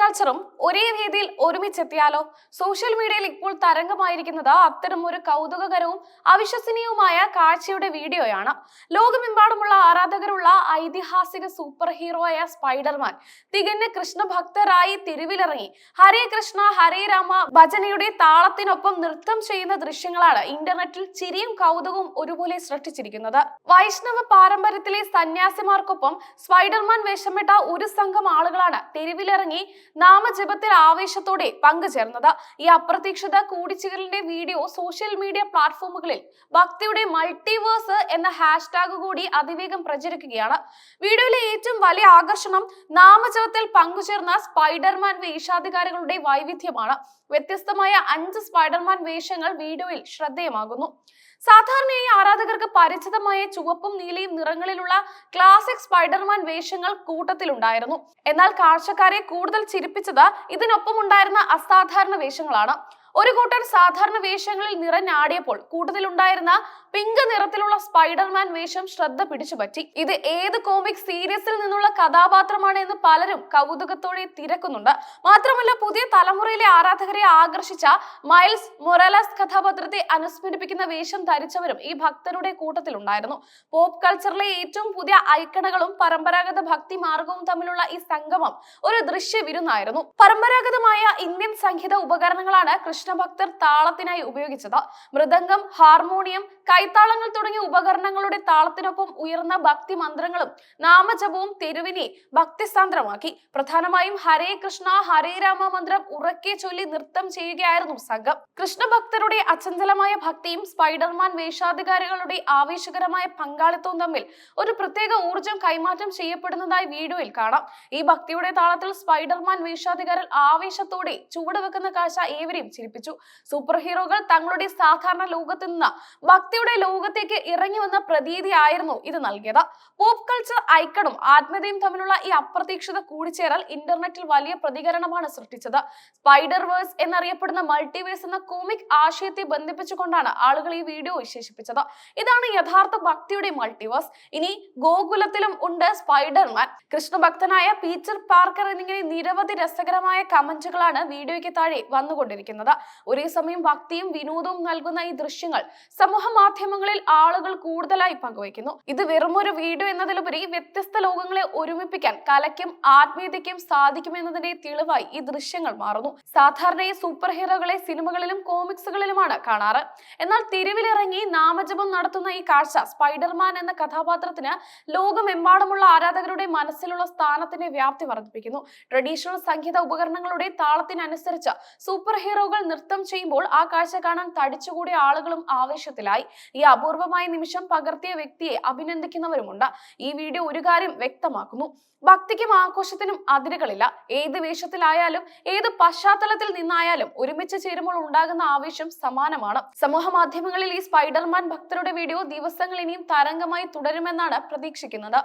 കൾച്ചറും ഒരേ വേദിയിൽ ഒരുമിച്ചെത്തിയാലോ? സോഷ്യൽ മീഡിയയിൽ ഇപ്പോൾ തരംഗമായിരിക്കുന്നത് അത്തരം ഒരു കൗതുകകരവും അവിശ്വസനീയവുമായ കാഴ്ചയുടെ വീഡിയോയാണ്. ലോകമെമ്പാടുമുള്ള ആരാധകരുള്ള ഐതിഹാസിക സൂപ്പർ ഹീറോയായ സ്പൈഡർമാൻ തികഞ്ഞ കൃഷ്ണഭക്തരായി തെരുവിലിറങ്ങി ഹരേ കൃഷ്ണ ഹരേ രാമ ഭജനയുടെ താളത്തിനൊപ്പം നൃത്തം ചെയ്യുന്ന ദൃശ്യങ്ങളാണ് ഇന്റർനെറ്റിൽ ചിരിയും കൗതുകവും ഒരുപോലെ സൃഷ്ടിച്ചിരിക്കുന്നത്. വൈഷ്ണവ പാരമ്പര്യത്തിലെ സന്യാസിമാർക്കൊപ്പം സ്പൈഡർമാൻ വേഷമിട്ട ഒരു സംഘം ആളുകളാണ് തെരുവിലിറങ്ങി നാമജപത്തിൽ ആവേശത്തോടെ പങ്കുചേർന്നത്. ഈ അപ്രതീക്ഷിത കൂടിച്ചേരലിന്റെ വീഡിയോ സോഷ്യൽ മീഡിയ പ്ലാറ്റ്ഫോമുകളിൽ ഭക്തിയുടെ മൾട്ടിവേഴ്സ് എന്ന ഹാഷ്ടാഗ് കൂടി അതിവേഗം പ്രചരിക്കുകയാണ്. വീഡിയോയിലെ ഏറ്റവും വലിയ ആകർഷണം നാമജപത്തിൽ പങ്കുചേർന്ന സ്പൈഡർമാൻ വേഷാധികാരികളുടെ വൈവിധ്യമാണ്. വ്യത്യസ്തമായ 5 സ്പൈഡർമാൻ വേഷങ്ങൾ വീഡിയോയിൽ ശ്രദ്ധേയമാകുന്നു. സാധാരണയായി ആരാധകർക്ക് പരിചിതമായ ചുവപ്പും നീലയും നിറങ്ങളിലുള്ള ക്ലാസിക് സ്പൈഡർമാൻ വേഷങ്ങൾ കൂട്ടത്തിലുണ്ടായിരുന്നു. എന്നാൽ കാഴ്ചക്കാരെ കൂടുതൽ ചിരിപ്പിച്ചത് ഇതിനൊപ്പം ഉണ്ടായിരുന്ന അസാധാരണ വേഷങ്ങളാണ്. ഒരു കൂട്ടർ സാധാരണ വേഷങ്ങളിൽ നിറഞ്ഞാടിയപ്പോൾ കൂട്ടത്തിലുണ്ടായിരുന്ന പിങ്ക് നിറത്തിലുള്ള സ്പൈഡർമാൻ വേഷം ശ്രദ്ധ പിടിച്ചുപറ്റി. ഇത് ഏത് കോമിക് സീരീസിൽ നിന്നുള്ള കഥാപാത്രമാണ് എന്ന് പലരും കൗതുകത്തോടെ തിരക്കുന്നുണ്ട്. മാത്രമല്ല, പുതിയ തലമുറയിലെ ആരാധകരെ ആകർഷിച്ച മൈൽസ് മൊറാലസ് കഥാപാത്രത്തെ അനുസ്മരിപ്പിക്കുന്ന വേഷം ധരിച്ചവരും ഈ ഭക്തരുടെ കൂട്ടത്തിലുണ്ടായിരുന്നു. പോപ്പ് കൾച്ചറിലെ ഏറ്റവും പുതിയ ഐക്കണുകളും പരമ്പരാഗത ഭക്തി മാർഗവും തമ്മിലുള്ള ഈ സംഗമം ഒരു ദൃശ്യ വിരുന്നായിരുന്നു. പരമ്പരാഗതമായ ഇന്ത്യൻ സംഗീത ഉപകരണങ്ങളാണ് കൃഷ്ണഭക്തർ താളത്തിനായി ഉപയോഗിച്ചത്. മൃദംഗം, ഹാർമോണിയം, കൈത്താളങ്ങൾ തുടങ്ങിയ ഉപകരണങ്ങളുടെ താളത്തിനൊപ്പം ഉയർന്ന ഭക്തി മന്ത്രങ്ങളും നാമജപവും തെരുവിനെ ഭക്തിസാന്ദ്രമാക്കി. പ്രധാനമായും ഹരേ കൃഷ്ണ ഹരേ രാമ മന്ത്രം ഉറക്കെ ചൊല്ലി നൃത്തം ചെയ്യുകയായിരുന്നു സംഘം. കൃഷ്ണഭക്തരുടെ അചഞ്ചലമായ ഭക്തിയും സ്പൈഡർമാൻ വേഷാധികാരികളുടെ ആവേശകരമായ പങ്കാളിത്തവും തമ്മിൽ ഒരു പ്രത്യേക ഊർജം കൈമാറ്റം ചെയ്യപ്പെടുന്നതായി വീഡിയോയിൽ കാണാം. ഈ ഭക്തിയുടെ താളത്തിൽ സ്പൈഡർമാൻ വേഷാധികാരികൾ ആവേശത്തോടെ ചുവടുവെക്കുന്ന കാഴ്ച ഏവരെയും ചിരിപ്പിച്ചു. സൂപ്പർ ഹീറോകൾ തങ്ങളുടെ സാധാരണ ലോകത്ത് നിന്ന് ഭക്തിയുടെ ലോകത്തേക്ക് ഇറങ്ങി വന്ന പ്രതീതിയായിരുന്നു ഇത് നൽകിയത്. പോപ്പ് കൾച്ചർ ഐക്കണും ആത്മീയതയും തമ്മിലുള്ള ഈ അപ്രതീക്ഷിത കൂടിച്ചേരൽ ഇന്റർനെറ്റിൽ വലിയ പ്രതികരണമാണ് സൃഷ്ടിച്ചത്. സ്പൈഡർ വേഴ്സ് എന്നറിയപ്പെടുന്ന മൾട്ടിവേഴ്സ് എന്ന കോമിക് ആശയത്തെ ബന്ധിപ്പിച്ചുകൊണ്ടാണ് ആളുകൾ ഈ വീഡിയോ വിശേഷിപ്പിച്ചത്. ഇതാണ് യഥാർത്ഥ ഭക്തിയുടെ മൾട്ടിവേഴ്സ്. ഇനി ഗോകുലത്തിലും ഉണ്ട് സ്പൈഡർമാൻ. കൃഷ്ണഭക്തനായ പീറ്റർ പാർക്കർ എന്നിങ്ങനെ നിരവധി രസകരമായ കമന്റുകളാണ് വീഡിയോയ്ക്ക് താഴെ വന്നുകൊണ്ടിരിക്കുന്നത്. ഒരേ സമയം ഭക്തിയും വിനോദവും നൽകുന്ന ഈ ദൃശ്യങ്ങൾ സമൂഹ മാധ്യമങ്ങളിൽ ആളുകൾ കൂടുതലായി പങ്കുവയ്ക്കുന്നു. ഇത് വെറുമൊരു വീഡിയോ എന്നതിലുപരി വ്യത്യസ്ത ലോകങ്ങളെ ഒരുമിപ്പിക്കാൻ കലയ്ക്കും ആത്മീയതയ്ക്കും സാധിക്കുമെന്നതിന്റെ തെളിവായി ഈ ദൃശ്യങ്ങൾ മാറുന്നു. സാധാരണയായി സൂപ്പർ ഹീറോകളെ സിനിമകളിലും കോമിക്സുകളിലുമാണ് കാണാറ്. എന്നാൽ തെരുവിലിറങ്ങി നാമജപം നടത്തുന്ന ഈ കാഴ്ച സ്പൈഡർമാൻ എന്ന കഥാപാത്രത്തിന് ലോകമെമ്പാടുമുള്ള ആരാധകരുടെ മനസ്സിലുള്ള സ്ഥാനത്തിന്റെ വ്യാപ്തി വർദ്ധിപ്പിക്കുന്നു. ട്രഡീഷണൽ സംഗീത ഉപകരണങ്ങളുടെ താളത്തിനനുസരിച്ച് സൂപ്പർ ഹീറോകൾ നൃത്തം ചെയ്യുമ്പോൾ ആ കാഴ്ച കാണാൻ തടിച്ചുകൂടിയ ആളുകളും ആവേശത്തിലായി. ഈ അപൂർവമായ നിമിഷം പകർത്തിയ വ്യക്തിയെ അഭിനന്ദിക്കുന്നവരുമുണ്ട്. ഈ വീഡിയോ ഒരു കാര്യം വ്യക്തമാക്കുന്നു: ഭക്തിക്കും ആഘോഷത്തിനും അതിരുകളില്ല. ഏത് വേഷത്തിലായാലും ഏത് പശ്ചാത്തലത്തിൽ നിന്നായാലും ഒരുമിച്ച് ചേരുമ്പോൾ ഉണ്ടാകുന്ന ആവേശം സമാനമാണ്. സമൂഹ മാധ്യമങ്ങളിൽ ഈ സ്പൈഡർമാൻ ഭക്തരുടെ വീഡിയോ ദിവസങ്ങൾ ഇനിയും തരംഗമായി തുടരുമെന്നാണ് പ്രതീക്ഷിക്കുന്നത്.